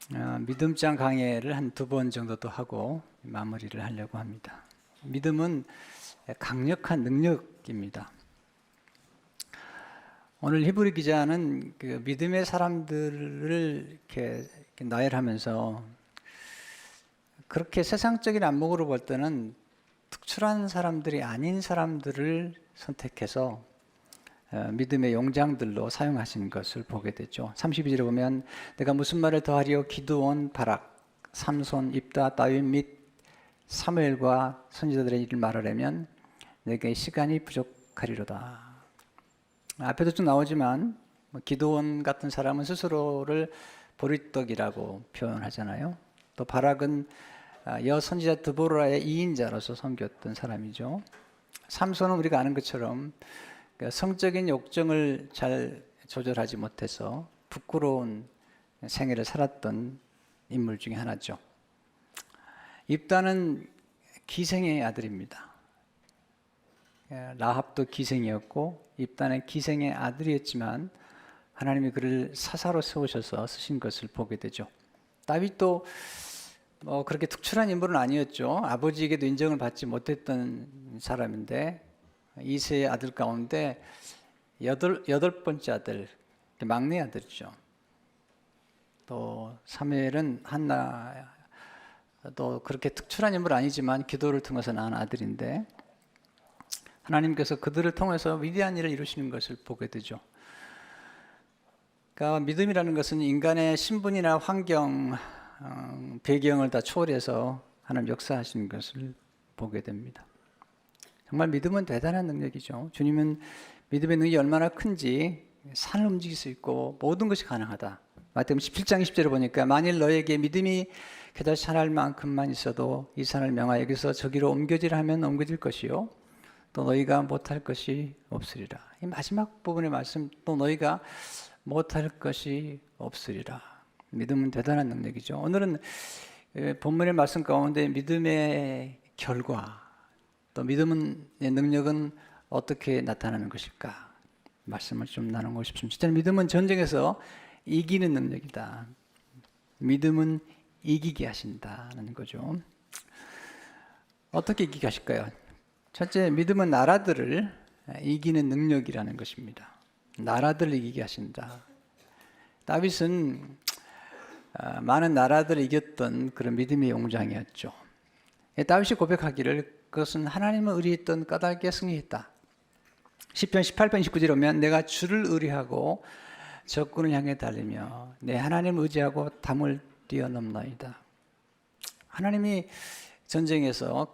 믿음장 강해를 한 2번 정도 더 하고 마무리를 하려고 합니다. 믿음은 강력한 능력입니다. 오늘 히브리 기자는 그 믿음의 사람들을 이렇게 나열하면서 그렇게 세상적인 안목으로 볼 때는 특출한 사람들이 아닌 사람들을 선택해서 믿음의 용장들로 사용하신 것을 보게 되죠. 32절에 보면 내가 무슨 말을 더하리요? 기드온, 바락, 삼손, 입다, 다윗 및 사무엘과 선지자들의 일을 말하려면 내게 시간이 부족하리로다. 앞에도 쭉 나오지만 기드온 같은 사람은 스스로를 보리떡이라고 표현하잖아요. 또 바락은 여선지자 드보라의 2인자로서 섬겼던 사람이죠. 삼손은 우리가 아는 것처럼 성적인 욕정을 잘 조절하지 못해서 부끄러운 생애를 살았던 인물 중에 하나죠. 입다는 기생의 아들입니다. 라합도 기생이었고 입다는 기생의 아들이었지만 하나님이 그를 사사로 세우셔서 쓰신 것을 보게 되죠. 다윗도 그렇게 특출한 인물은 아니었죠. 아버지에게도 인정을 받지 못했던 사람인데 이세의 아들 가운데 여덟 번째 아들, 막내 아들이죠. 또 사무엘은 한나도 그렇게 특출한 인물 아니지만 기도를 통해서 낳은 아들인데 하나님께서 그들을 통해서 위대한 일을 이루시는 것을 보게 되죠. 그러니까 믿음이라는 것은 인간의 신분이나 환경, 배경을 다 초월해서 하나님 역사하시는 것을 보게 됩니다. 정말 믿음은 대단한 능력이죠. 주님은 믿음의 능력이 얼마나 큰지 산을 움직일 수 있고 모든 것이 가능하다. 마태복음 17장 20절에 보니까 만일 너에게 믿음이 겨자씨 산할 만큼만 있어도 이 산을 명하여 여기서 저기로 옮겨지라 하면 옮겨질 것이요 또 너희가 못할 것이 없으리라. 이 마지막 부분의 말씀, 또 너희가 못할 것이 없으리라. 믿음은 대단한 능력이죠. 오늘은 본문의 말씀 가운데 믿음의 결과, 또 믿음의 능력은 어떻게 나타나는 것일까? 말씀을 좀 나누고 싶습니다. 진짜 믿음은 전쟁에서 이기는 능력이다. 믿음은 이기게 하신다는 거죠. 어떻게 이기게 하실까요? 첫째, 믿음은 나라들을 이기는 능력이라는 것입니다. 나라들을 이기게 하신다. 다윗은 많은 나라들을 이겼던 그런 믿음의 용장이었죠. 다윗이 고백하기를 그것은 하나님을 의리했던 까닭에 승리했다. 시편 18편 29절에 보면 내가 주를 의리하고 적군을 향해 달리며 내 하나님을 의지하고 담을 뛰어넘나이다. 하나님이 전쟁에서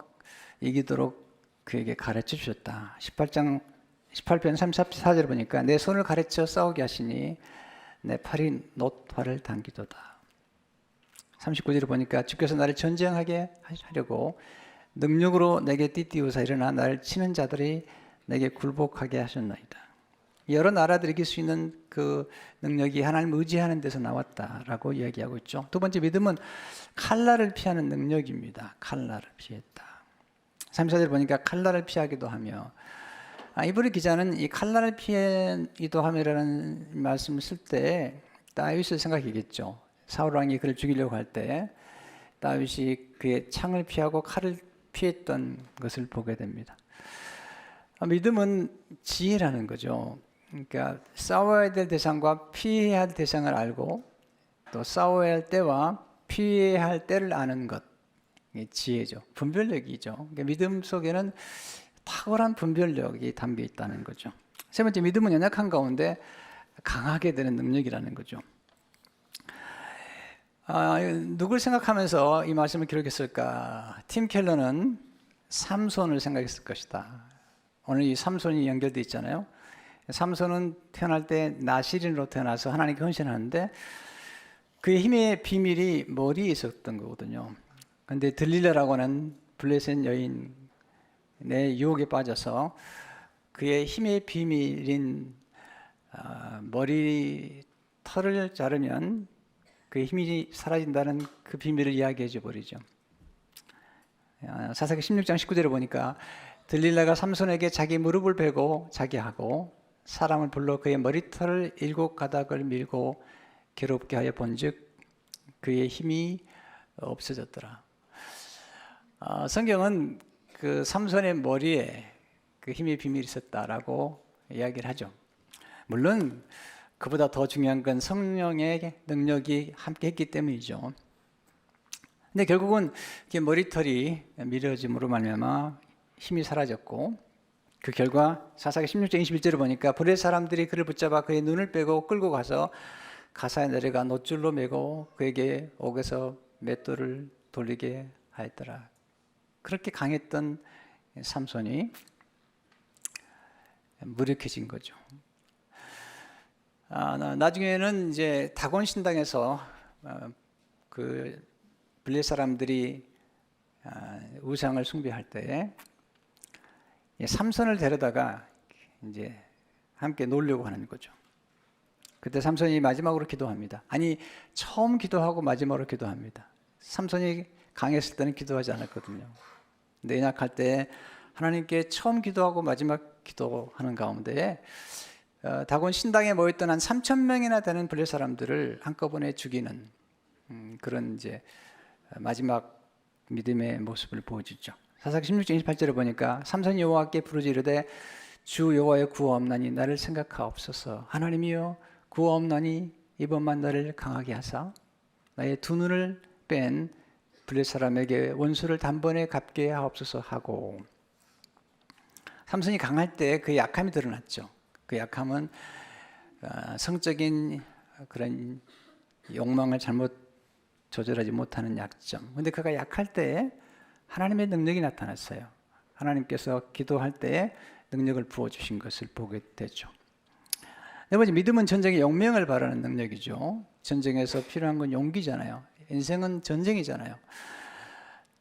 이기도록 그에게 가르쳐 주셨다. 18편 34절에 보니까 내 손을 가르쳐 싸우게 하시니 내 팔이 놋활을 당기도다. 39절에 보니까 주께서 나를 전쟁하게 하려고 능력으로 내게 띠띠우사 일어나 나를 치는 자들이 내게 굴복하게 하셨나이다. 여러 나라들이 이길 수 있는 그 능력이 하나님을 의지하는 데서 나왔다라고 이야기하고 있죠. 두 번째, 믿음은 칼날을 피하는 능력입니다. 칼날을 피했다. 34절 보니까 칼날을 피하기도 하며, 이브리 기자는 이 칼날을 피하기도 하며라는 말씀을 쓸 때 다윗을 생각하겠죠. 사울 왕이 그를 죽이려고 할 때 다윗이 그의 창을 피하고 칼을 피했던 것을 보게 됩니다. 믿음은 지혜라는 거죠. 그러니까 싸워야 될 대상과 피해야 할 대상을 알고 또 싸워야 할 때와 피해야 할 때를 아는 것, 이게 지혜죠. 분별력이죠. 그러니까 믿음 속에는 탁월한 분별력이 담겨 있다는 거죠. 세 번째, 믿음은 연약한 가운데 강하게 되는 능력이라는 거죠. 누굴 생각하면서 이 말씀을 기록했을까? 팀 켈러는 삼손을 생각했을 것이다. 오늘 이 삼손이 연결되어 있잖아요. 삼손은 태어날 때 나시린으로 태어나서 하나님께 헌신하는데 그의 힘의 비밀이 머리에 있었던 거거든요. 그런데 들릴라라고 하는 블레셋 여인의 유혹에 빠져서 그의 힘의 비밀인 머리 털을 자르면 그 힘이 사라진다는 그 비밀을 이야기해 줘 버리죠. 사사기 16장 19절에 보니까 들릴라가 삼손에게 자기 무릎을 베고 자게 하고 사람을 불러 그의 머리털을 7 가닥을 밀고 괴롭게 하여 본즉 그의 힘이 없어졌더라. 성경은 그 삼손의 머리에 그 힘의 비밀이 있었다라고 이야기를 하죠. 물론 그보다 더 중요한 건 성령의 능력이 함께했기 때문이죠. 근데 결국은 머리털이 미려짐으로 말미암아 힘이 사라졌고, 그 결과 사사기 16장 21절을 보니까 블레 사람들이 그를 붙잡아 그의 눈을 빼고 끌고 가서 가사에 내려가 놋줄로 매고 그에게 옥에서 맷돌을 돌리게 하였더라. 그렇게 강했던 삼손이 무력해진 거죠. 나중에는 이제 다곤 신당에서 그 블레 사람들이 우상을 숭배할 때 삼손을 데려다가 이제 함께 놀려고 하는 거죠. 그때 삼손이 마지막으로 기도합니다. 아니, 처음 기도하고 마지막으로 기도합니다. 삼손이 강했을 때는 기도하지 않았거든요. 근데 연약할 때 하나님께 처음 기도하고 마지막 기도하는 가운데 다곤 신당에 모였던 한 3,000명이나 되는 블레 사람들을 한꺼번에 죽이는 그런 이제 마지막 믿음의 모습을 보여주죠. 사사기 16장 28절에 보니까 삼손이 여호와께 부르짖으되 주 여호와의 구하옵나니 나를 생각하옵소서. 하나님이여 구하옵나니 이번만 나를 강하게 하사 나의 두 눈을 뺀 블레 사람에게 원수를 단번에 갚게 하옵소서 하고, 삼손이 강할 때 그 약함이 드러났죠. 그 약함은 성적인 그런 욕망을 잘못 조절하지 못하는 약점. 그런데 그가 약할 때 하나님의 능력이 나타났어요. 하나님께서 기도할 때 능력을 부어주신 것을 보게 되죠. 네 번째, 믿음은 전쟁의 용맹을 바라는 능력이죠. 전쟁에서 필요한 건 용기잖아요. 인생은 전쟁이잖아요.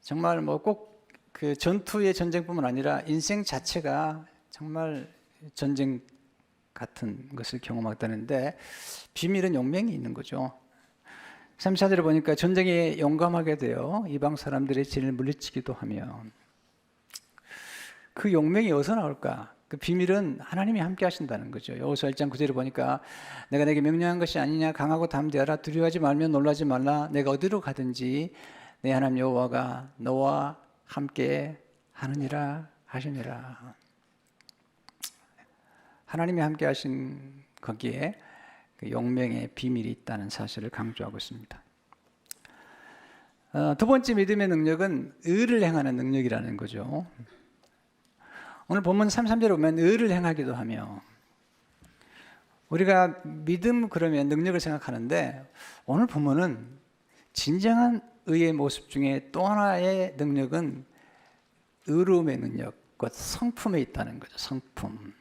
정말 뭐 꼭 그 전투의 전쟁뿐만 아니라 인생 자체가 정말 전쟁 같은 것을 경험하다는데, 비밀은 용맹이 있는 거죠. 34절에 보니까 전쟁에 용감하게 되어 이방 사람들의 진을 물리치기도 하며, 그 용맹이 어디서 나올까? 그 비밀은 하나님이 함께 하신다는 거죠. 여호수아 1장 9절에 보니까 내가 내게 명령한 것이 아니냐, 강하고 담대하라, 두려워하지 말며 놀라지 말라, 내가 어디로 가든지 내 하나님 여호와가 너와 함께 하느니라 하시니라. 하나님이 함께 하신 거기에 그 용맹의 비밀이 있다는 사실을 강조하고 있습니다. 두 번째 믿음의 능력은 의를 행하는 능력이라는 거죠. 오늘 본문 33절에 보면 의를 행하기도 하며, 우리가 믿음 그러면 능력을 생각하는데 오늘 본문은 진정한 의의 모습 중에 또 하나의 능력은 의로움의 능력, 곧 성품에 있다는 거죠. 성품.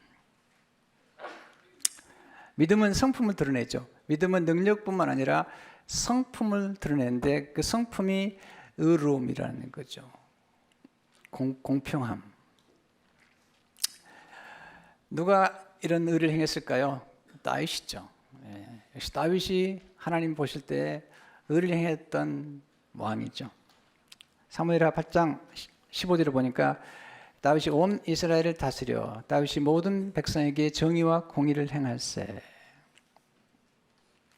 믿음은 성품을 드러내죠. 믿음은 능력뿐만 아니라 성품을 드러내는데 그 성품이 의로움이라는 거죠. 공평함. 누가 이런 의를 행했을까요? 다윗이죠. 역시 다윗이 하나님 보실 때 의를 행했던 왕이죠. 사무엘하 8장 15절을 보니까 다윗이 온 이스라엘을 다스려 다윗이 모든 백성에게 정의와 공의를 행할세.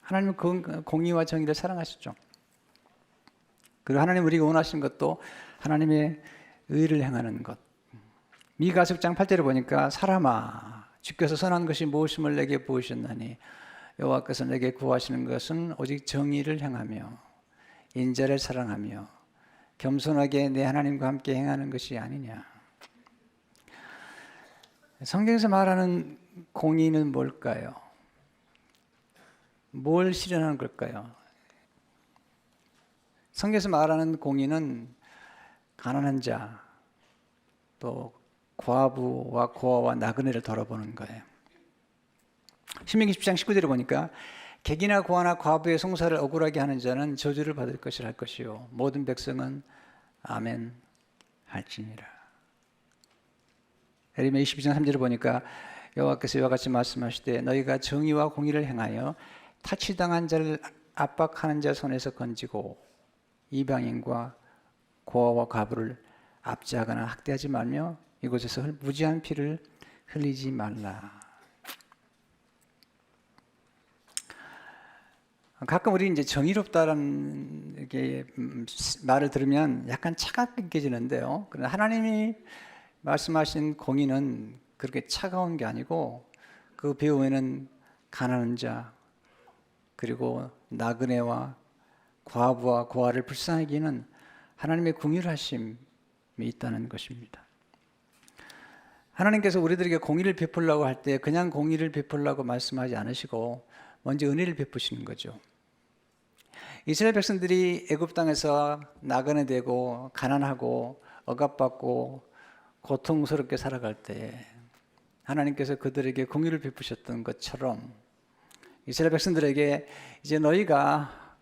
하나님은 그 공의와 정의를 사랑하시죠. 그리고 하나님 우리가 원하시는 것도 하나님의 의를 행하는 것. 미가 10장 8절을 보니까 사람아 주께서 선한 것이 무엇임을 내게 보이셨나니 여호와께서 내게 구하시는 것은 오직 정의를 행하며 인자를 사랑하며 겸손하게 내 하나님과 함께 행하는 것이 아니냐. 성경에서 말하는 공의는 뭘까요? 뭘 실현하는 걸까요? 성경에서 말하는 공의는 가난한 자, 또 과부와 고아와 나그네를 돌아보는 거예요. 신명기 10장 19절에 보니까 객이나 고아나 과부의 송사를 억울하게 하는 자는 저주를 받을 것이라 할 것이요 모든 백성은 아멘 할지니라. 에레미야 22장 3절을 보니까 여호와께서 이와 같이 말씀하시되 너희가 정의와 공의를 행하여 타치당한 자를 압박하는 자 손에서 건지고 이방인과 고아와 과부를 압제하거나 학대하지 말며 이곳에서 무지한 피를 흘리지 말라. 가끔 우리 이제 정의롭다라는 이렇게 말을 들으면 약간 차갑게 느껴지는데요. 그러나 하나님이 말씀하신 공의는 그렇게 차가운 게 아니고 그 배후에는 가난한 자 그리고 나그네와 과부와 고아를 불쌍하게 하는 하나님의 긍휼하심이 있다는 것입니다. 하나님께서 우리들에게 공의를 베풀려고 할 때 그냥 공의를 베풀려고 말씀하지 않으시고 먼저 은혜를 베푸시는 거죠. 이스라엘 백성들이 애굽 땅에서 나그네 되고 가난하고 억압받고 고통스럽게 살아갈 때 하나님께서 그들에게 공의를 베푸셨던 것처럼 이스라엘 백성들에게 이제 너희가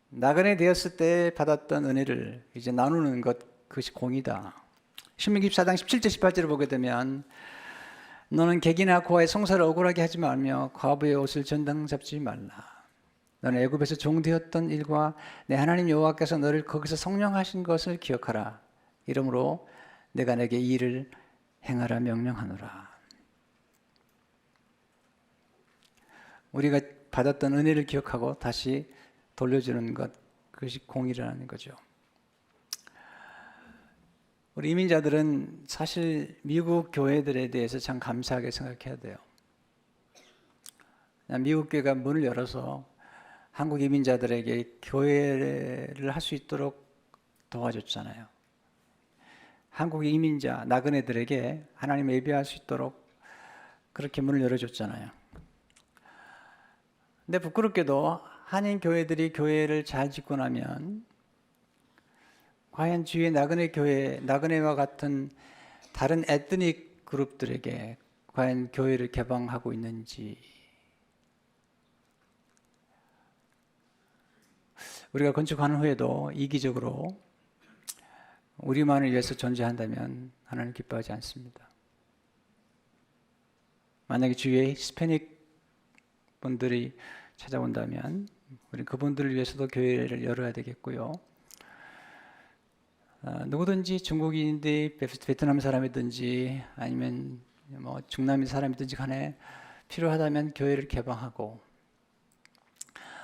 나그네 되었을 때 받았던 은혜를 이제 나누는 것, 그것이 공의다. 신명기 14장 17절 18절을 보게 되면 너는 객이나 고아의 송사를 억울하게 하지 말며 과부의 옷을 전당 잡지 말라. 너는 애굽에서 종되었던 일과 내 하나님 여호와께서 너를 거기서 성령하신 것을 기억하라. 이러므로 내가 내게 이 일을 행하라 명령하노라. 우리가 받았던 은혜를 기억하고 다시 돌려주는 것, 그것이 공의라는 거죠. 우리 이민자들은 사실 미국 교회들에 대해서 참 감사하게 생각해야 돼요. 미국 교회가 문을 열어서 한국 이민자들에게 교회를 할 수 있도록 도와줬잖아요. 한국 이민자 나그네들에게 하나님 예배할 수 있도록 그렇게 문을 열어줬잖아요. 근데 부끄럽게도 한인 교회들이 교회를 잘 짓고 나면 과연 주위의 나그네 교회, 나그네와 같은 다른 에트닉 그룹들에게 과연 교회를 개방하고 있는지, 우리가 건축하는 후에도 이기적으로 우리만을 위해서 존재한다면 하나님 기뻐하지 않습니다. 만약에 주위에 히스패닉 분들이 찾아온다면 우리 그분들을 위해서도 교회를 열어야 되겠고요. 누구든지 중국인인데 베트남 사람이든지 아니면 뭐 중남미 사람이든지 간에 필요하다면 교회를 개방하고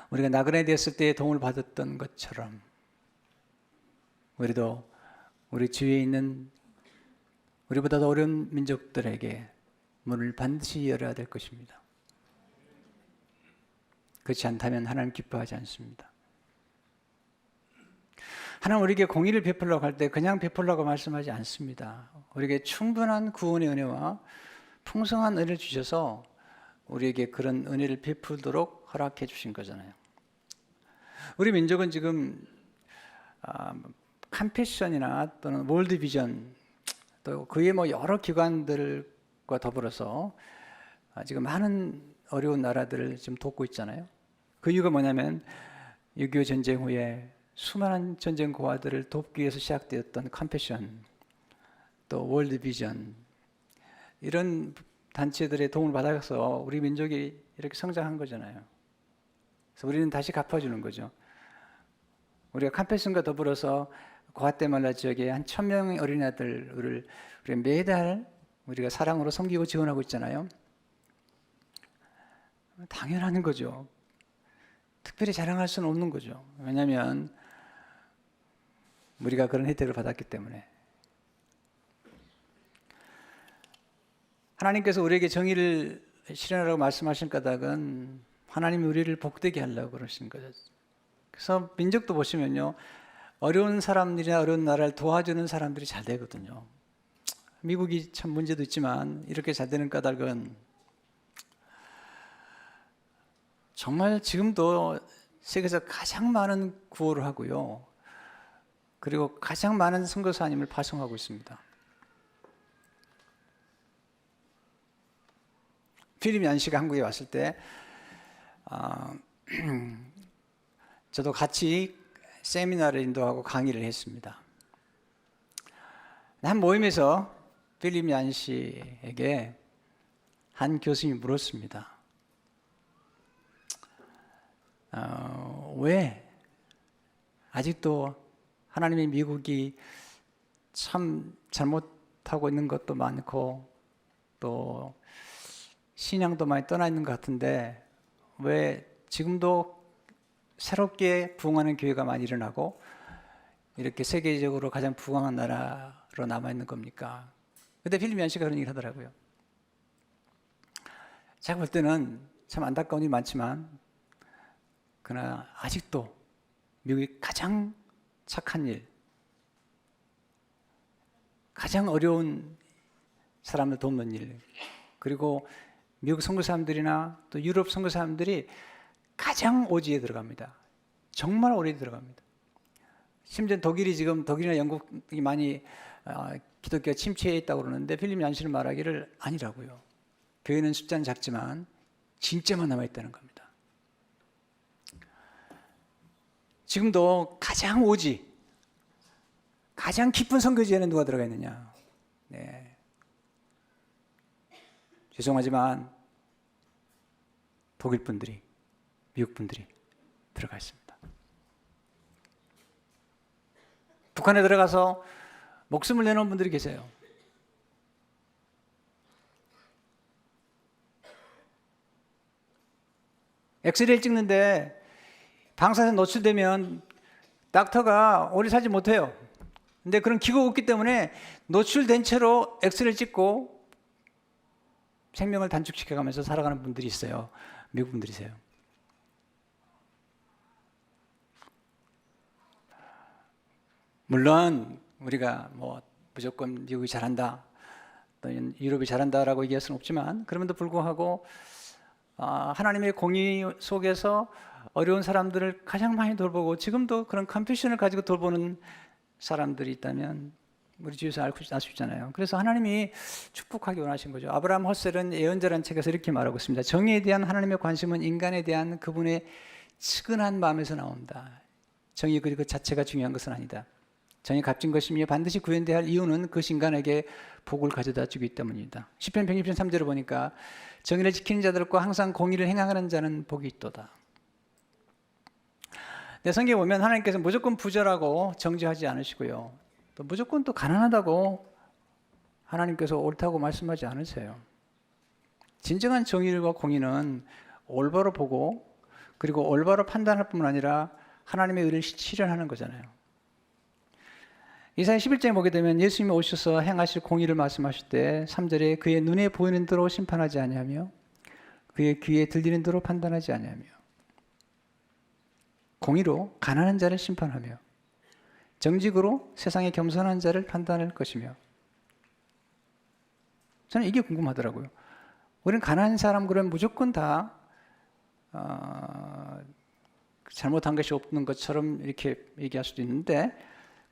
우리가 나그네 되었을 때 도움을 받았던 것처럼 우리도 우리 주위에 있는 우리보다 더 어려운 민족들에게 문을 반드시 열어야 될 것입니다. 그렇지 않다면 하나님 기뻐하지 않습니다. 하나님 우리에게 공의를 베풀려고 할 때 그냥 베풀려고 말씀하지 않습니다. 우리에게 충분한 구원의 은혜와 풍성한 은혜를 주셔서 우리에게 그런 은혜를 베풀도록 허락해 주신 거잖아요. 우리 민족은 지금 컴패션이나 또는 월드비전 또 그의 뭐 여러 기관들과 더불어서 지금 많은 어려운 나라들을 지금 돕고 있잖아요. 그 이유가 뭐냐면 6.25 전쟁 후에 수많은 전쟁 고아들을 돕기 위해서 시작되었던 컴패션, 또 월드비전 이런 단체들의 도움을 받아서 우리 민족이 이렇게 성장한 거잖아요. 그래서 우리는 다시 갚아주는 거죠. 우리가 컴패션과 더불어서 과테말라 지역에 한 1,000명의 어린아이들을 우리가 매달 우리가 사랑으로 섬기고 지원하고 있잖아요. 당연한 거죠. 특별히 자랑할 수는 없는 거죠. 왜냐하면 우리가 그런 혜택을 받았기 때문에. 하나님께서 우리에게 정의를 실현하라고 말씀하신 까닭은 하나님이 우리를 복되게 하려고 그러신 거죠. 그래서 민족도 보시면요, 어려운 사람들이나 어려운 나라를 도와주는 사람들이 잘 되거든요. 미국이 참 문제도 있지만 이렇게 잘 되는 까닭은 정말 지금도 세계에서 가장 많은 구호를 하고요. 그리고 가장 많은 선교사님을 파송하고 있습니다. 필립 얀시가 한국에 왔을 때 저도 같이 세미나를 인도하고 강의를 했습니다. 한 모임에서 필립 얀시에게 한 교수님이 물었습니다. 왜 아직도 하나님의 미국이 참 잘못하고 있는 것도 많고 또 신앙도 많이 떠나 있는 것 같은데 왜 지금도 새롭게 부흥하는 교회가 많이 일어나고 이렇게 세계적으로 가장 부강한 나라로 남아있는 겁니까? 근데 필립 얀시가 그런 얘기를 하더라고요. 제가 볼 때는 참 안타까운 일이 많지만 그러나 아직도 미국이 가장 착한 일, 가장 어려운 사람을 돕는 일, 그리고 미국 선교사님들이나 또 유럽 선교사님들이 가장 오지에 들어갑니다. 정말 오래 들어갑니다. 심지어 독일이나 영국이 많이 기독교가 침체해 있다고 그러는데 필립 얀시는 말하기를 아니라고요. 교회는 숫자는 작지만 진짜만 남아있다는 겁니다. 지금도 가장 오지, 가장 깊은 선교지에는 누가 들어가 있느냐? 네. 죄송하지만 독일 분들이, 미국 분들이 들어가 있습니다. 북한에 들어가서 목숨을 내놓은 분들이 계세요. 엑스레이를 찍는데 방사선 노출되면 닥터가 오래 살지 못해요. 근데 그런 기구가 없기 때문에 노출된 채로 엑스레이를 찍고 생명을 단축시켜가면서 살아가는 분들이 있어요. 미국 분들이세요. 물론 우리가 뭐 무조건 미국이 잘한다, 또는 유럽이 잘한다라고 얘기할 수는 없지만 그럼에도 불구하고 하나님의 공의 속에서 어려운 사람들을 가장 많이 돌보고 지금도 그런 컴패션을 가지고 돌보는 사람들이 있다면 우리 주위에서 알 수 있잖아요. 그래서 하나님이 축복하기 원하신 거죠. 아브라함 허셀은 예언자라는 책에서 이렇게 말하고 있습니다. 정의에 대한 하나님의 관심은 인간에 대한 그분의 측은한 마음에서 나온다. 정의 그 자체가 중요한 것은 아니다. 정이 값진 것이며 반드시 구현돼야 할 이유는 그 인간에게 복을 가져다 주기 때문이다. 시편 120편 3절을 보니까 정의를 지키는 자들과 항상 공의를 행하는 자는 복이 있도다. 내 성경에 보면 하나님께서 무조건 부자라고 정죄하지 않으시고요. 또 무조건 또 가난하다고 하나님께서 옳다고 말씀하지 않으세요. 진정한 정의와 공의는 올바로 보고 그리고 올바로 판단할 뿐만 아니라 하나님의 의를 실현하는 거잖아요. 이사야 11장에 보게 되면 예수님이 오셔서 행하실 공의를 말씀하실 때 3절에 그의 눈에 보이는 대로 심판하지 아니하며 그의 귀에 들리는 대로 판단하지 아니하며 공의로 가난한 자를 심판하며 정직으로 세상에 겸손한 자를 판단할 것이며. 저는 이게 궁금하더라고요. 우리는 가난한 사람 그러면 무조건 다 잘못한 것이 없는 것처럼 이렇게 얘기할 수도 있는데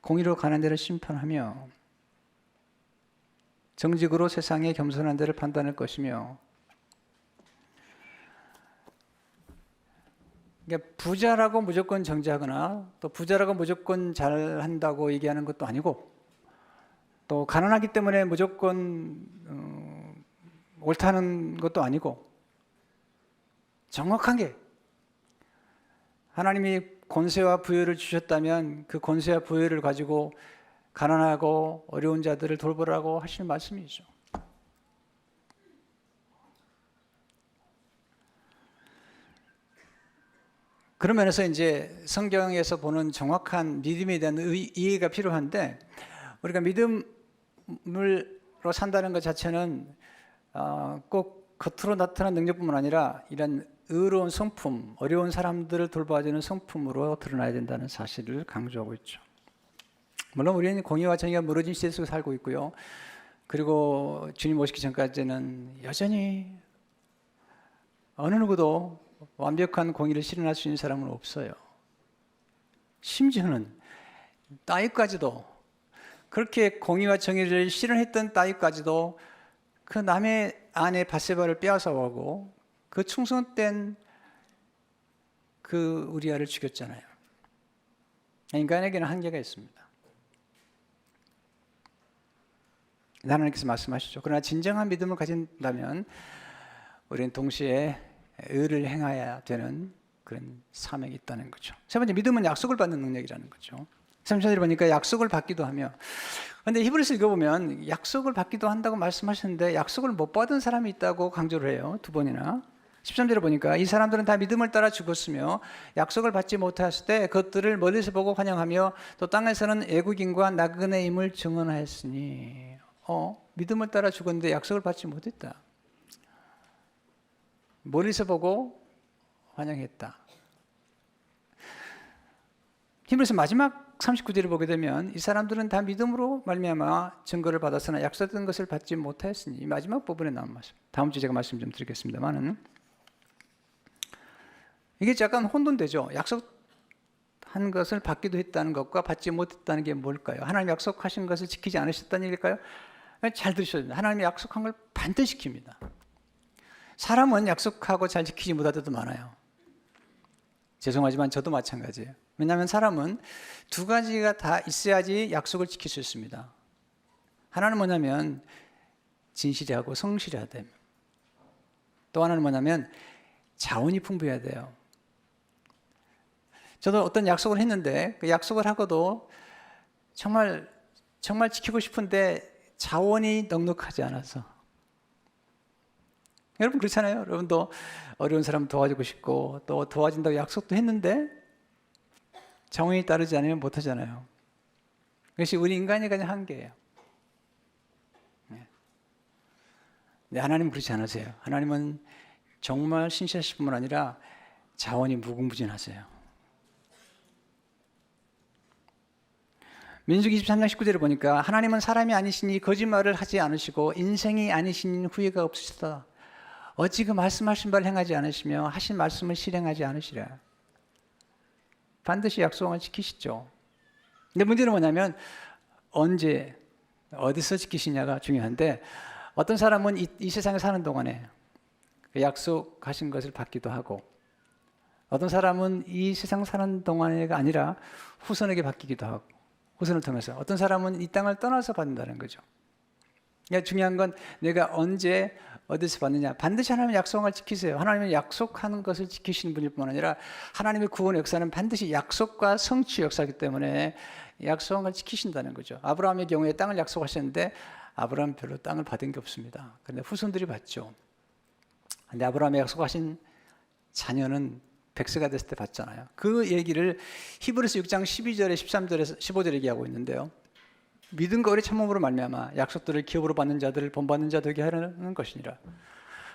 공의로 가난한 자를 심판하며 정직으로 세상에 겸손한 자를 판단할 것이며. 그러니까 부자라고 무조건 정죄하거나 또 부자라고 무조건 잘한다고 얘기하는 것도 아니고 또 가난하기 때문에 무조건 옳다는 것도 아니고 정확하게 하나님이 권세와 부여를 주셨다면 그 권세와 부여를 가지고 가난하고 어려운 자들을 돌보라고 하시는 말씀이죠. 그런 면에서 이제 성경에서 보는 정확한 믿음에 대한 이해가 필요한데 우리가 믿음으로 산다는 것 자체는 꼭 겉으로 나타난 능력뿐만 아니라 이런 의로운 성품, 어려운 사람들을 돌봐주는 성품으로 드러나야 된다는 사실을 강조하고 있죠. 물론 우리는 공의와 정의가 무너진 시대 속에 살고 있고요. 그리고 주님 오시기 전까지는 여전히 어느 누구도 완벽한 공의를 실현할 수 있는 사람은 없어요. 심지어는 따위까지도 그렇게 공의와 정의를 실현했던 따위까지도 그 남의 아내 밧세바를 빼앗아가고 그 충성된 그 우리아를 죽였잖아요. 인간에게는 한계가 있습니다. 하나님께서 말씀하시죠. 그러나 진정한 믿음을 가진다면 우리는 동시에 의를 행해야 되는 그런 사명이 있다는 거죠. 세 번째, 믿음은 약속을 받는 능력이라는 거죠. 3절에 보니까 약속을 받기도 하며, 그런데 히브리서 읽어보면 약속을 받기도 한다고 말씀하셨는데 약속을 못 받은 사람이 있다고 강조를 해요. 두 번이나. 13절에 보니까 이 사람들은 다 믿음을 따라 죽었으며 약속을 받지 못하였을 때 그것들을 멀리서 보고 환영하며 또 땅에서는 애국인과 나그네의 임을 증언하였으니 믿음을 따라 죽었는데 약속을 받지 못했다. 멀리서 보고 환영했다. 히브리서 마지막 39절을 보게 되면 이 사람들은 다 믿음으로 말미암아 증거를 받았으나 약속된 것을 받지 못하였으니, 이 마지막 부분에 나온 말씀. 다음 주에 제가 말씀 좀 드리겠습니다만은 이게 약간 혼돈되죠. 약속한 것을 받기도 했다는 것과 받지 못했다는 게 뭘까요? 하나님 약속하신 것을 지키지 않으셨다는 얘기일까요? 잘 들으셔야 됩니다. 하나님이 약속한 걸 반드시 지킵니다. 사람은 약속하고 잘 지키지 못할 때도 많아요. 죄송하지만 저도 마찬가지예요. 왜냐하면 사람은 두 가지가 다 있어야지 약속을 지킬 수 있습니다. 하나는 뭐냐면 진실하고 성실해야 됩니다. 또 하나는 뭐냐면 자원이 풍부해야 돼요. 저도 어떤 약속을 했는데 그 약속을 하고도 정말 지키고 싶은데 자원이 넉넉하지 않아서. 여러분 그렇잖아요. 여러분도 어려운 사람 도와주고 싶고 또 도와준다고 약속도 했는데 자원이 따르지 않으면 못하잖아요. 그것이 우리 인간이 가진 한계예요. 네, 하나님은 그렇지 않으세요. 하나님은 정말 신실하실 뿐만 아니라 자원이 무궁무진하세요. 민수기 23장 19절을 보니까 하나님은 사람이 아니시니 거짓말을 하지 않으시고 인생이 아니시니 후회가 없으시다. 어찌 그 말씀하신 바를 행하지 않으시며 하신 말씀을 실행하지 않으시라. 반드시 약속을 지키시죠. 근데 문제는 뭐냐면 언제 어디서 지키시냐가 중요한데, 어떤 사람은 이 세상에 사는 동안에 그 약속하신 것을 받기도 하고, 어떤 사람은 이 세상 사는 동안에가 아니라 후손에게 받기도 하고, 후손을 통해서 어떤 사람은 이 땅을 떠나서 받는다는 거죠. 그러니까 중요한 건 내가 언제 어디서 받느냐. 반드시 하나님의 약속을 지키세요. 하나님은 약속하는 것을 지키시는 분일 뿐만 아니라 하나님의 구원 역사는 반드시 약속과 성취 역사이기 때문에 약속을 지키신다는 거죠. 아브라함의 경우에 땅을 약속하셨는데 아브라함은 별로 땅을 받은 게 없습니다. 그런데 후손들이 받죠. 그런데 아브라함이 약속하신 자녀는 100세가 됐을 때 받잖아요. 그 얘기를 히브리서 6장 12절에 13절에서 15절에 얘기하고 있는데요. 믿음과 오래 참음으로 말미암아 약속들을 기업으로 받는 자들을 본받는 자 되게 하려는 것이니라.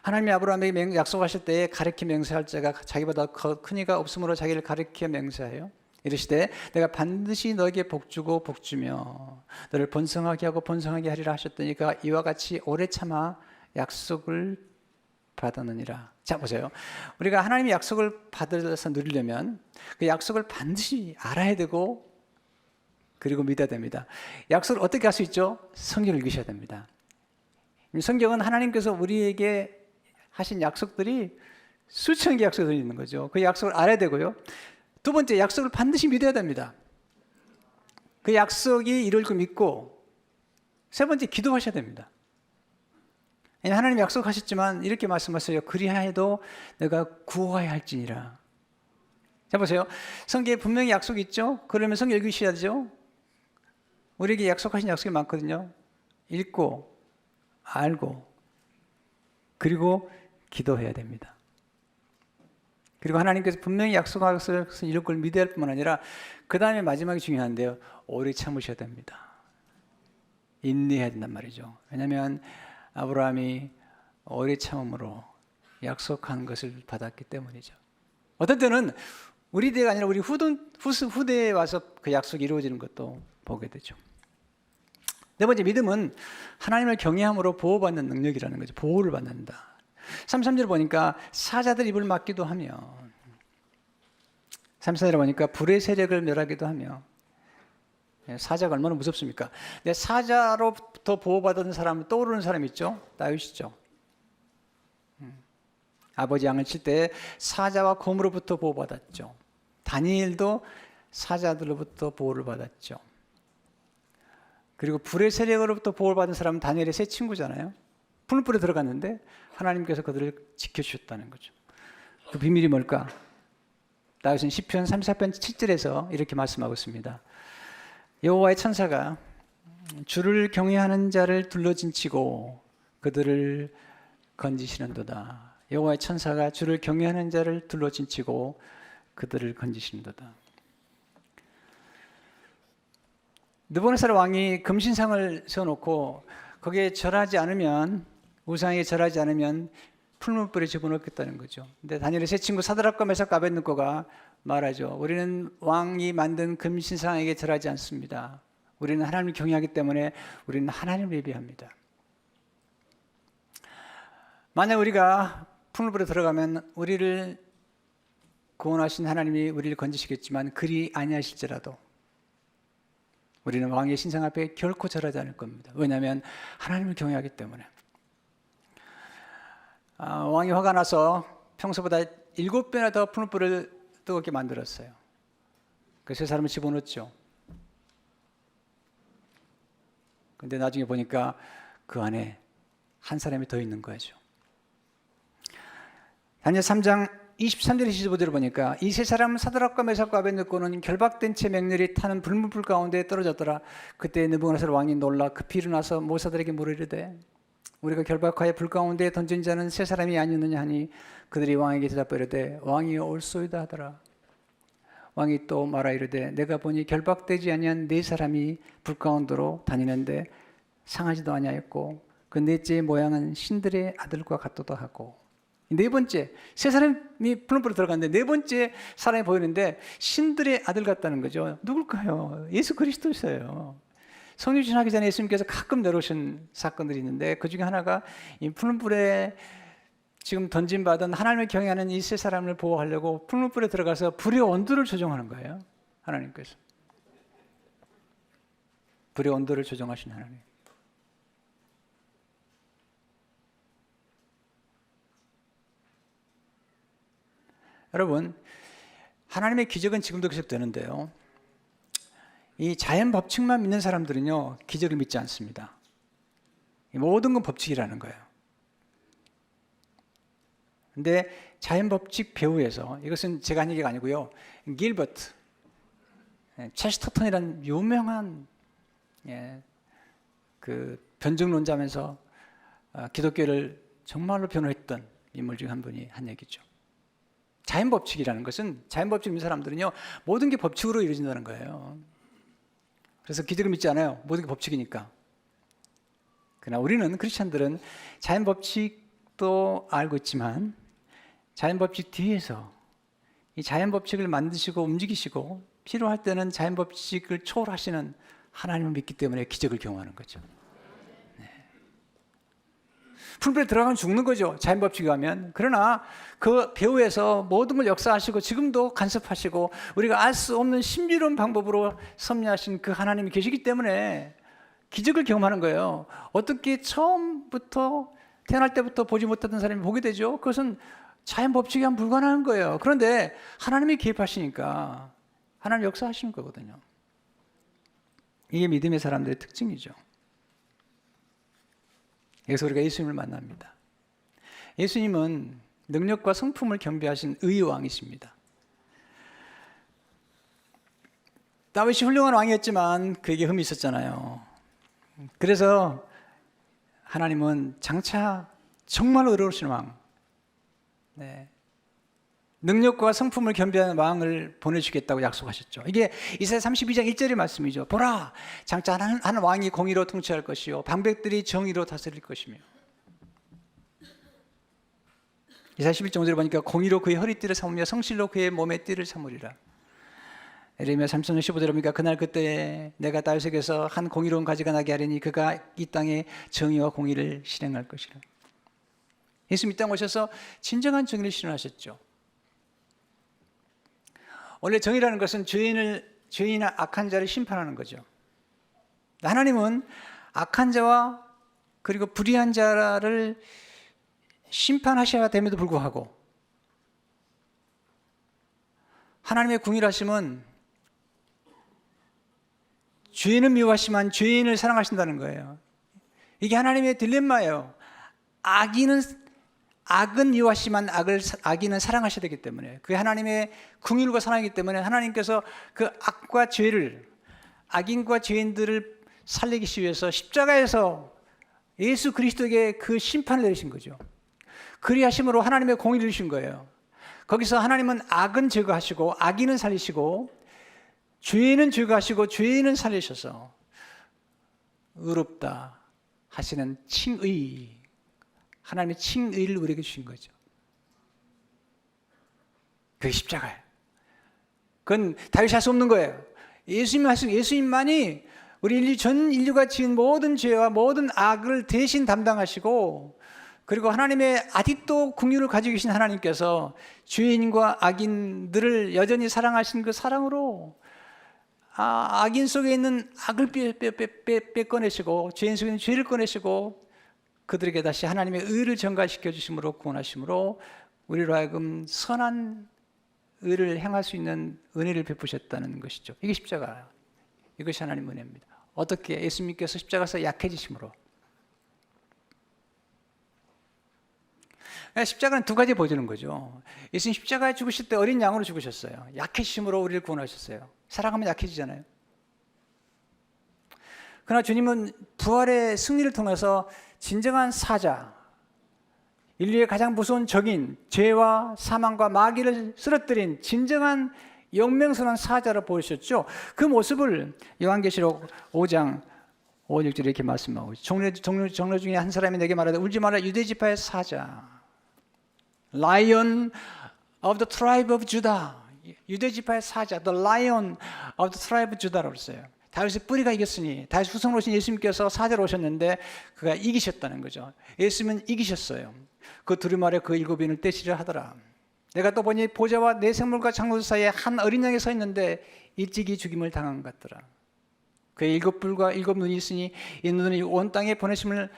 하나님이 아브라함에게 약속하실 때에 가르쳐 맹세할 자가 자기보다 큰 이가 없으므로 자기를 가르쳐 맹세하여 이르시되 내가 반드시 너에게 복주고 복주며 너를 번성하게 하고 번성하게 하리라 하셨더니 그가 이와 같이 오래 참아 약속을 받았느니라. 자 보세요. 우리가 하나님의 약속을 받아서 누리려면 그 약속을 반드시 알아야 되고 그리고 믿어야 됩니다. 약속을 어떻게 할 수 있죠? 성경을 읽으셔야 됩니다. 성경은 하나님께서 우리에게 하신 약속들이 수천 개 약속들이 있는 거죠. 그 약속을 알아야 되고요. 두 번째, 약속을 반드시 믿어야 됩니다. 그 약속이 이룰 거 믿고, 세 번째, 기도하셔야 됩니다. 하나님 약속하셨지만 이렇게 말씀하세요. 그리하여도 내가 구하여야 할지니라. 자 보세요. 성경에 분명히 약속이 있죠. 그러면 성경 읽으셔야죠. 우리에게 약속하신 약속이 많거든요. 읽고 알고 그리고 기도해야 됩니다. 그리고 하나님께서 분명히 약속한 것을 이룰 걸 믿어야 할 뿐만 아니라 그 다음에 마지막이 중요한데요. 오래 참으셔야 됩니다. 인내해야 된단 말이죠. 왜냐하면 아브라함이 오래 참음으로 약속한 것을 받았기 때문이죠. 어떤 때는 우리 대가 아니라 우리 후대에 와서 그 약속이 이루어지는 것도 보게 되죠. 네 번째, 믿음은 하나님을 경외함으로 보호받는 능력이라는 거죠. 보호를 받는다. 33절 보니까 사자들 입을 막기도 하며, 34절에 보니까 불의 세력을 멸하기도 하며. 사자가 얼마나 무섭습니까? 근데 사자로부터 보호받은 사람 떠오르는 사람 있죠? 다윗이죠. 아버지 양을 칠 때 사자와 곰으로부터 보호받았죠. 다니엘도 사자들로부터 보호를 받았죠. 그리고 불의 세력으로부터 보호를 받은 사람은 다니엘의 세 친구잖아요. 풀불에 들어갔는데 하나님께서 그들을 지켜주셨다는 거죠. 그 비밀이 뭘까? 다윗은 시편 34편 7절에서 이렇게 말씀하고 있습니다. 여호와의 천사가 주를 경외하는 자를 둘러진치고 그들을 건지시는도다. 여호와의 천사가 주를 경외하는 자를 둘러진치고 그들을 건지시는도다. 느부갓네살 왕이 금신상을 세워놓고 거기에 절하지 않으면, 우상에 절하지 않으면 풀무불에 집어넣겠다는 거죠. 근데 다니엘의 세 친구 사드락과 메삭과 아벳느고가 말하죠. 우리는 왕이 만든 금신상에게 절하지 않습니다. 우리는 하나님을 경외하기 때문에 우리는 하나님을 예배합니다. 만약 우리가 풀무불에 들어가면 우리를 구원하신 하나님이 우리를 건지시겠지만 그리 아니하실지라도 우리는 왕의 신상 앞에 결코 절하지 않을 겁니다. 왜냐하면 하나님을 경외하기 때문에. 왕이 화가 나서 평소보다 7배나 더 풀무불을 뜨겁게 만들었어요. 그 세 사람을 집어넣었죠. 근데 나중에 보니까 그 안에 한 사람이 더 있는 거죠. 다니엘 3장 23절 25절을 보니까 이 세 사람은 사드락과 메삭과 아벳느고는 결박된 채 맹렬히 타는 불문불 가운데 떨어졌더라. 그때 느부갓네살 왕이 놀라 급히 일어나서 모사들에게 물으리되 우리가 결박하여 불 가운데 던진 자는 세 사람이 아니었느냐 하니 그들이 왕에게 대답하여 이르되 왕이 옳소이다 하더라. 왕이 또 말하 이르되 내가 보니 결박되지 아니한 네 사람이 불 가운데로 다니는데 상하지도 아니하였고 그 넷째의 모양은 신들의 아들과 같도다 하고. 네 번째, 세 사람이 풀무불에 들어갔는데 네 번째 사람이 보이는데 신들의 아들 같다는 거죠. 누굴까요? 예수 그리스도였어요. 성령 주신하기 전에 예수님께서 가끔 내려오신 사건들이 있는데 그 중에 하나가 이 풀무불에 지금 던짐받은 하나님을 경외하는 이 세 사람을 보호하려고 풀무불에 들어가서 불의 온도를 조정하는 거예요. 하나님께서. 불의 온도를 조정하신 하나님. 여러분, 하나님의 기적은 지금도 계속되는데요. 이 자연 법칙만 믿는 사람들은요, 기적을 믿지 않습니다. 모든 건 법칙이라는 거예요. 근데 자연 법칙 배후에서, 이것은 제가 한 얘기가 아니고요, 길버트, 체스터턴이라는 유명한 그 변증론자면서 기독교를 정말로 변호했던 인물 중 한 분이 한 얘기죠. 자연 법칙이라는 것은, 자연 법칙 믿는 사람들은요, 모든 게 법칙으로 이루어진다는 거예요. 그래서 기적을 믿지 않아요. 모든 게 법칙이니까. 그러나 우리는, 크리스찬들은 자연 법칙도 알고 있지만 자연 법칙 뒤에서 이 자연 법칙을 만드시고 움직이시고 필요할 때는 자연 법칙을 초월하시는 하나님을 믿기 때문에 기적을 경험하는 거죠. 풀불에 들어가면 죽는 거죠. 자연 법칙에 가면. 그러나 그 배후에서 모든 걸 역사하시고 지금도 간섭하시고 우리가 알 수 없는 신비로운 방법으로 섭리하신 그 하나님이 계시기 때문에 기적을 경험하는 거예요. 어떻게 처음부터 태어날 때부터 보지 못했던 사람이 보게 되죠? 그것은 자연 법칙에 하면 불가능한 거예요. 그런데 하나님이 개입하시니까 하나님 역사하시는 거거든요. 이게 믿음의 사람들의 특징이죠. 여기서 우리가 예수님을 만납니다. 예수님은 능력과 성품을 겸비하신 의의 왕이십니다. 다윗이 훌륭한 왕이었지만 그에게 흠이 있었잖아요. 그래서 하나님은 장차 정말 의로우신 왕, 능력과 성품을 겸비하는 왕을 보내주겠다고 약속하셨죠. 이게 이사야 32장 1절의 말씀이죠. 보라, 장차 한 왕이 공의로 통치할 것이요 방백들이 정의로 다스릴 것이며. 이사야 11장 5절에 보니까 공의로 그의 허리띠를 삼으며 성실로 그의 몸의 띠를 삼으리라. 에레미야 33장 15절에 보니까 그날 그때 내가 다윗에게서 한 공의로운 가지가 나게 하리니 그가 이 땅에 정의와 공의를 실행할 것이라. 예수님 이 땅 오셔서 진정한 정의를 실현하셨죠. 원래 정의라는 것은 죄인이나 악한 자를 심판하는 거죠. 하나님은 악한 자와 그리고 불의한 자를 심판하셔야 됨에도 불구하고 하나님의 궁일하심은 죄인은 미워하시지만 죄인을 사랑하신다는 거예요. 이게 하나님의 딜레마예요. 악은 미워하시지만 악인은 사랑하셔야 되기 때문에, 그게 하나님의 긍휼과 사랑이기 때문에 하나님께서 그 악과 죄를, 악인과 죄인들을 살리기 위해서 십자가에서 예수 그리스도에게 그 심판을 내리신 거죠. 그리하심으로 하나님의 공의를 주신 거예요. 거기서 하나님은 악은 제거하시고 악인은 살리시고 죄인은 제거하시고 죄인은 살리셔서 의롭다 하시는 칭의, 하나님의 칭의를 우리에게 주신 거죠. 그게 십자가예요. 그건 다윗이 할 수 없는 거예요. 예수님만이 우리 전 인류가 지은 모든 죄와 모든 악을 대신 담당하시고, 그리고 하나님의 아직도 긍휼을 가지고 계신 하나님께서 죄인과 악인들을 여전히 사랑하신 그 사랑으로 악인 속에 있는 악을 빼꺼내시고 죄인 속에 있는 죄를 꺼내시고 그들에게 다시 하나님의 의를 전가시켜 주심으로 구원하심으로 우리로 하여금 선한 의를 행할 수 있는 은혜를 베푸셨다는 것이죠. 이게 십자가예요. 이것이 하나님의 은혜입니다. 어떻게? 예수님께서 십자가에서 약해지심으로. 십자가는 두 가지 보여주는 거죠. 예수님 십자가에 죽으실 때 어린 양으로 죽으셨어요. 약해지심으로 우리를 구원하셨어요. 사랑하면 약해지잖아요. 그러나 주님은 부활의 승리를 통해서 진정한 사자, 인류의 가장 무서운 적인 죄와 사망과 마귀를 쓰러뜨린 진정한 영맹선한 사자로 보이셨죠. 그 모습을 요한계시록 5장 5, 6절에 이렇게 말씀하고 있죠. 종려 중에 한 사람이 내게 말하되 울지 마라, 유대지파의 사자, Lion of the tribe of Judah, 유대지파의 사자, The Lion of the tribe of Judah라고 했어요. 다윗의 뿌리가 이겼으니, 다윗 후손으로 오신 예수님께서 사자로 오셨는데 그가 이기셨다는 거죠. 예수님은 이기셨어요. 그 두루마리에 그 일곱인을 떼시려 하더라. 내가 또 보니 보좌와 내 생물과 창조 사이에 한 어린 양이 서 있는데 일찍이 죽임을 당한 것 같더라. 그의 일곱 뿔과 일곱 눈이 있으니 이 눈은 온 땅에 보내심을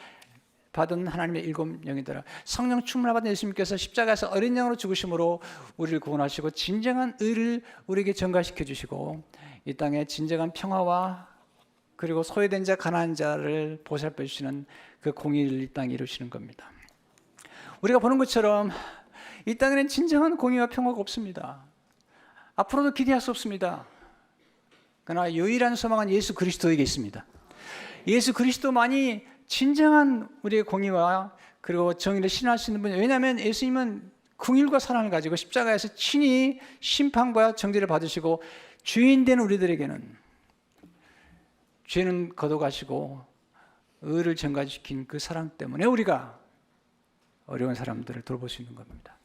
받은 하나님의 일곱 영이더라. 성령 충만을 받은 예수님께서 십자가에서 어린 양으로 죽으심으로 우리를 구원하시고 진정한 의를 우리에게 전가시켜 주시고 이 땅에 진정한 평화와 그리고 소외된 자 가난한 자를 보살펴 주시는 그 공의를 이 땅에 이루시는 겁니다. 우리가 보는 것처럼 이 땅에는 진정한 공의와 평화가 없습니다. 앞으로도 기대할 수 없습니다. 그러나 유일한 소망은 예수 그리스도에게 있습니다. 예수 그리스도만이 진정한 우리의 공의와 그리고 정의를 실현할 수 있는 분이에요. 왜냐하면 예수님은 긍휼과 사랑을 가지고 십자가에서 친히 심판과 정죄를 받으시고 죄인 된 우리들에게는 죄는 거둬가시고 의를 전가시킨 그 사랑 때문에 우리가 어려운 사람들을 돌볼 수 있는 겁니다.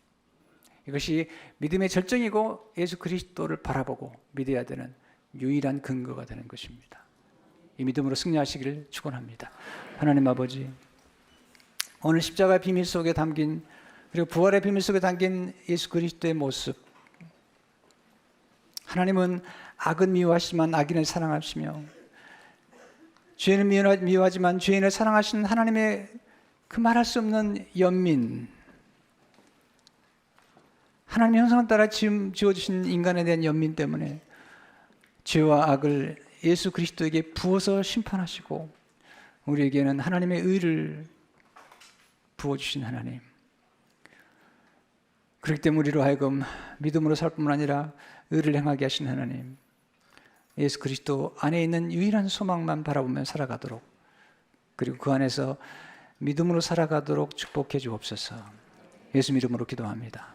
이것이 믿음의 절정이고 예수 그리스도를 바라보고 믿어야 되는 유일한 근거가 되는 것입니다. 이 믿음으로 승리하시기를 축원합니다. 하나님 아버지, 오늘 십자가의 비밀 속에 담긴 그리고 부활의 비밀 속에 담긴 예수 그리스도의 모습, 하나님은 악은 미워하시지만 악인을 사랑하시며 죄인을 미워하지만 죄인을 사랑하시는 하나님의 그 말할 수 없는 연민, 하나님의 형상을 따라 지어주신 인간에 대한 연민 때문에 죄와 악을 예수 그리스도에게 부어서 심판하시고 우리에게는 하나님의 의를 부어주신 하나님, 그렇기 때문에 우리로 하여금 믿음으로 살 뿐만 아니라 의를 행하게 하신 하나님, 예수 그리스도 안에 있는 유일한 소망만 바라보며 살아가도록 그리고 그 안에서 믿음으로 살아가도록 축복해 주옵소서. 예수 이름으로 기도합니다.